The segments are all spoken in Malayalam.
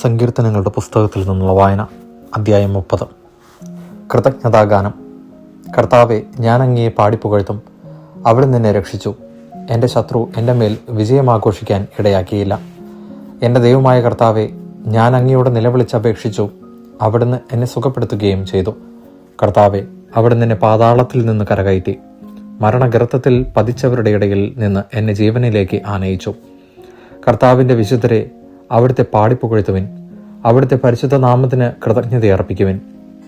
സങ്കീർത്തനങ്ങളുടെ പുസ്തകത്തിൽ നിന്നുള്ള വായന, അധ്യായം 30. കൃതജ്ഞതാഗാനം. കർത്താവെ, ഞാൻ അങ്ങയെ പാടിപ്പുകഴ്ത്തും. അവിടുന്ന് എന്നെ രക്ഷിച്ചു. എൻ്റെ ശത്രു എൻ്റെ മേൽ വിജയമാഘോഷിക്കാൻ ഇടയാക്കിയില്ല. എൻ്റെ ദൈവമായ കർത്താവെ, ഞാൻ അങ്ങയോട് നിലവിളിച്ചപേക്ഷിച്ചു. അവിടുന്ന് എന്നെ സുഖപ്പെടുത്തുകയും ചെയ്തു. കർത്താവെ, അവിടുന്ന് എന്നെ പാതാളത്തിൽ നിന്ന് കരകയറ്റി. മരണഗർത്തത്തിൽ പതിച്ചവരുടെ ഇടയിൽ നിന്ന് എന്നെ ജീവനിലേക്ക് ആനയിച്ചു. കർത്താവിൻ്റെ വിശുദ്ധരെ, അവിടുത്തെ പാടിപ്പുകഴ്ത്തുവിൻ. അവിടുത്തെ പരിശുദ്ധ നാമത്തിന് കൃതജ്ഞതയർപ്പിക്കുവിൻ.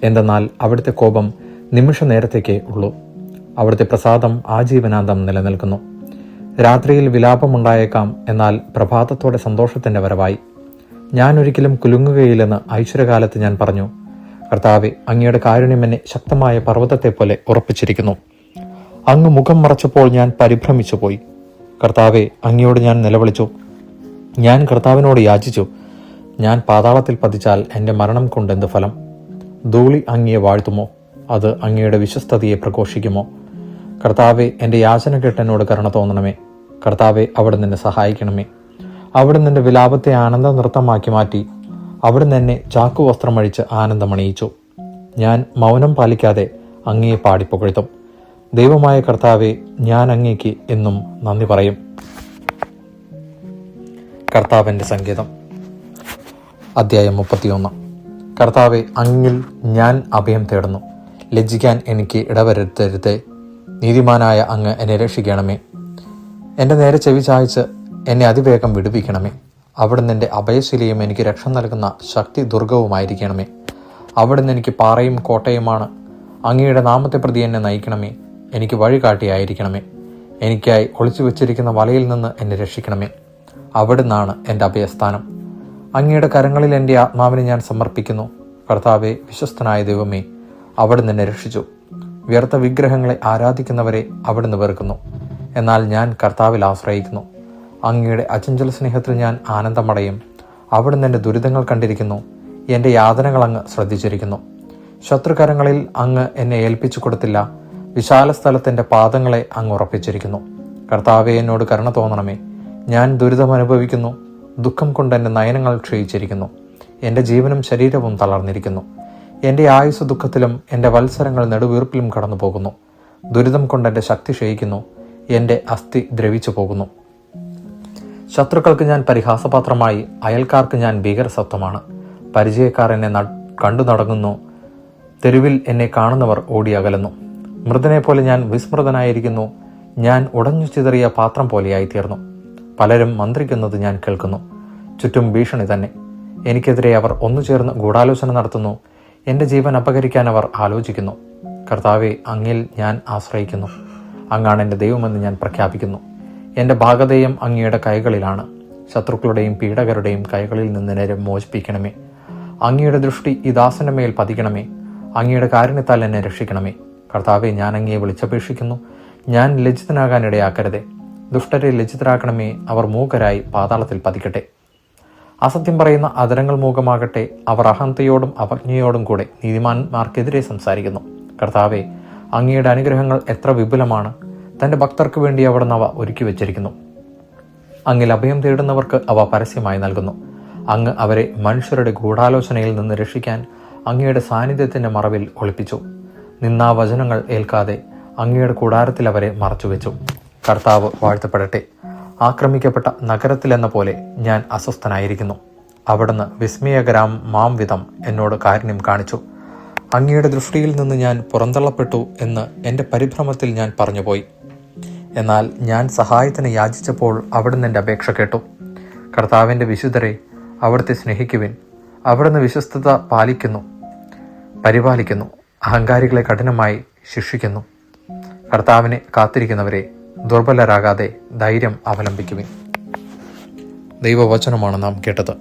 എന്തെന്നാൽ അവിടുത്തെ കോപം നിമിഷ നേരത്തേക്കേ ഉള്ളൂ. അവിടുത്തെ പ്രസാദം ആജീവനാന്തം നിലനിൽക്കുന്നു. രാത്രിയിൽ വിലാപമുണ്ടായേക്കാം, എന്നാൽ പ്രഭാതത്തോടെ സന്തോഷത്തിൻ്റെ വരവായി. ഞാൻ ഒരിക്കലും കുലുങ്ങുകയില്ലെന്ന് ഐശ്വര്യകാലത്ത് ഞാൻ പറഞ്ഞു. കർത്താവെ, അങ്ങയുടെ കാരുണ്യം എന്നെ ശക്തമായ പർവ്വതത്തെ പോലെ ഉറപ്പിച്ചിരിക്കുന്നു. അങ്ങ് മുഖം മറച്ചപ്പോൾ ഞാൻ പരിഭ്രമിച്ചു പോയി. കർത്താവെ, അങ്ങയോട് ഞാൻ നിലവിളിച്ചു. ഞാൻ കർത്താവിനോട് യാചിച്ചു. ഞാൻ പാതാളത്തിൽ പതിച്ചാൽ എൻ്റെ മരണം കൊണ്ടെന്ത് ഫലം? ധൂളി അങ്ങയെ വാഴ്ത്തുമോ? അത് അങ്ങയുടെ വിശ്വസ്തതയെ പ്രഘോഷിക്കുമോ? കർത്താവെ, എൻ്റെ യാചന കേട്ട് എന്നോട് കരുണ തോന്നണമേ. കർത്താവെ, അവിടുന്ന് എന്നെ സഹായിക്കണമേ. അവിടുന്ന് എൻ്റെ വിലാപത്തെ ആനന്ദ നൃത്തമാക്കി മാറ്റി. അവിടുന്ന് എന്നെ ചാക്കുവസ്ത്രമഴിച്ച് ആനന്ദമണിയിച്ചു. ഞാൻ മൗനം പാലിക്കാതെ അങ്ങയെ പാടിപ്പുകഴ്ത്തും. ദൈവമായ കർത്താവെ, ഞാൻ അങ്ങേക്ക് എന്നും നന്ദി പറയും. കർത്താവിൻ്റെ സംഗീതം, അധ്യായം 31. കർത്താവെ, അങ്ങിൽ ഞാൻ അഭയം തേടുന്നു. ലജ്ജിക്കാൻ എനിക്ക് ഇടവരുത്തരുതേ. നീതിമാനായ അങ്ങ് എന്നെ രക്ഷിക്കണമേ. എൻ്റെ നേരെ ചെവി ചായ്ച്ച് എന്നെ അതിവേഗം വിടുവിക്കണമേ. അവിടുന്ന് എൻ്റെ അഭയശിലയും എനിക്ക് രക്ഷ നൽകുന്ന ശക്തി ദുർഗവുമായിരിക്കണമേ. അവിടുന്ന് എനിക്ക് പാറയും കോട്ടയുമാണ്. അങ്ങയുടെ നാമത്തെ പ്രതി എന്നെ നയിക്കണമേ. എനിക്ക് വഴികാട്ടിയായിരിക്കണമേ. എനിക്കായി ഒളിച്ചു വച്ചിരിക്കുന്ന വലയിൽ നിന്ന് എന്നെ രക്ഷിക്കണമേ. അവിടുന്നാണ് എൻ്റെ അഭയസ്ഥാനം. അങ്ങയുടെ കരങ്ങളിൽ എൻ്റെ ആത്മാവിനെ ഞാൻ സമർപ്പിക്കുന്നു. കർത്താവെ, വിശ്വസ്തനായ ദൈവമേ, അവിടുന്ന് എന്നെ രക്ഷിച്ചു. വ്യർത്ഥ വിഗ്രഹങ്ങളെ ആരാധിക്കുന്നവരെ അവിടുന്ന് വെറുക്കുന്നു. എന്നാൽ ഞാൻ കർത്താവിൽ ആശ്രയിക്കുന്നു. അങ്ങയുടെ അചഞ്ചല സ്നേഹത്തിൽ ഞാൻ ആനന്ദമടയും. അവിടുന്ന് എൻ്റെ ദുരിതങ്ങൾ കണ്ടിരിക്കുന്നു. എൻ്റെ യാതനകൾ അങ്ങ് ശ്രദ്ധിച്ചിരിക്കുന്നു. ശത്രുകരങ്ങളിൽ അങ്ങ് എന്നെ ഏൽപ്പിച്ചു കൊടുത്തില്ല. വിശാല സ്ഥലത്തെൻ്റെ പാദങ്ങളെ അങ്ങ് ഉറപ്പിച്ചിരിക്കുന്നു. കർത്താവെ, എന്നോട് കരുണ തോന്നണമേ. ഞാൻ ദുരിതം അനുഭവിക്കുന്നു. ദുഃഖം കൊണ്ട് എൻ്റെ നയനങ്ങൾ ക്ഷയിച്ചിരിക്കുന്നു. എൻ്റെ ജീവനും ശരീരവും തളർന്നിരിക്കുന്നു. എൻ്റെ ആയുസ് ദുഃഖത്തിലും എൻ്റെ വത്സരങ്ങൾ നെടുവീർപ്പിലും കടന്നു പോകുന്നു. ദുരിതം കൊണ്ട് എൻ്റെ ശക്തി ക്ഷയിക്കുന്നു. എൻ്റെ അസ്ഥി ദ്രവിച്ചു പോകുന്നു. ശത്രുക്കൾക്ക് ഞാൻ പരിഹാസപാത്രമായി. അയൽക്കാർക്ക് ഞാൻ ഭീകരസത്വമാണ്. പരിചയക്കാർ എന്നെ കണ്ടു നടങ്ങുന്നു. തെരുവിൽ എന്നെ കാണുന്നവർ ഓടിയകലുന്നു. മൃതനെ പോലെ ഞാൻ വിസ്മൃതനായിരിക്കുന്നു. ഞാൻ ഉടഞ്ഞു ചിതറിയ പാത്രം പോലെയായിത്തീർന്നു. പലരും മന്ത്രിക്കുന്നത് ഞാൻ കേൾക്കുന്നു. ചുറ്റും ഭീഷണി തന്നെ. എനിക്കെതിരെ അവർ ഒന്നുചേർന്ന് ഗൂഢാലോചന നടത്തുന്നു. എൻ്റെ ജീവൻ അപഹരിക്കാൻ അവർ ആലോചിക്കുന്നു. കർത്താവെ, അങ്ങിൽ ഞാൻ ആശ്രയിക്കുന്നു. അങ്ങാണ് എൻ്റെ ദൈവമെന്ന് ഞാൻ പ്രഖ്യാപിക്കുന്നു. എൻ്റെ ഭാഗധേയം അങ്ങയുടെ കൈകളിലാണ്. ശത്രുക്കളുടെയും പീഡകരുടെയും കൈകളിൽ നിന്ന് എന്നെ മോചിപ്പിക്കണമേ. അങ്ങയുടെ ദൃഷ്ടി ഈ ദാസന്റെ മേൽ പതിക്കണമേ. അങ്ങയുടെ കാരുണ്യത്താൽ എന്നെ രക്ഷിക്കണമേ. കർത്താവെ, ഞാൻ അങ്ങയെ വിളിച്ചപേക്ഷിക്കുന്നു. ഞാൻ ലജ്ജിതനാകാനിടയാക്കരുതേ. ദുഷ്ടരെ ലജ്ജിതരാക്കണമേ. അവർ മൂകരായി പാതാളത്തിൽ പതിക്കട്ടെ. അസത്യം പറയുന്ന അധരങ്ങൾ മൂകമാകട്ടെ. അവർ അഹന്തയോടും അവജ്ഞയോടും കൂടെ നീതിമാന്മാർക്കെതിരെ സംസാരിക്കുന്നു. കർത്താവെ, അങ്ങയുടെ അനുഗ്രഹങ്ങൾ എത്ര വിപുലമാണ്. തൻ്റെ ഭക്തർക്ക് വേണ്ടി അവിടുന്ന് അവ ഒരുക്കി വച്ചിരിക്കുന്നു. അങ്ങിൽ അഭയം തേടുന്നവർക്ക് അവ പരസ്യമായി നൽകുന്നു. അങ്ങ് അവരെ മനുഷ്യരുടെ ഗൂഢാലോചനയിൽ നിന്ന് രക്ഷിക്കാൻ അങ്ങയുടെ സാന്നിധ്യത്തിൻ്റെ മറവിൽ ഒളിപ്പിച്ചു. നിന്നാവചനങ്ങൾ ഏൽക്കാതെ അങ്ങയുടെ കൂടാരത്തിൽ അവരെ മറച്ചുവെച്ചു. കർത്താവ് വാഴ്ത്തപ്പെടട്ടെ. ആക്രമിക്കപ്പെട്ട നഗരത്തിലെന്ന പോലെ ഞാൻ അസ്വസ്ഥനായിരിക്കുന്നു. അവിടുന്ന് വിസ്മയകരമാം വിധം എന്നോട് കാരുണ്യം കാണിച്ചു. അങ്ങയുടെ ദൃഷ്ടിയിൽ നിന്ന് ഞാൻ പുറന്തള്ളപ്പെട്ടു എന്ന് എൻ്റെ പരിഭ്രമത്തിൽ ഞാൻ പറഞ്ഞുപോയി. എന്നാൽ ഞാൻ സഹായത്തിന് യാചിച്ചപ്പോൾ അവിടുന്ന് എൻ്റെ അപേക്ഷ കേട്ടു. കർത്താവിൻ്റെ വിശുദ്ധരെ, അവിടുത്തെ സ്നേഹിക്കുവിൻ. അവിടുന്ന് വിശ്വസ്തത പരിപാലിക്കുന്നു. അഹങ്കാരികളെ കഠിനമായി ശിക്ഷിക്കുന്നു. കർത്താവിനെ കാത്തിരിക്കുന്നവരെ, ദുർബലരാകാതെ ധൈര്യം അവലംബിക്കുവിൻ. ദൈവവചനമാണ് നാം കേട്ടത്.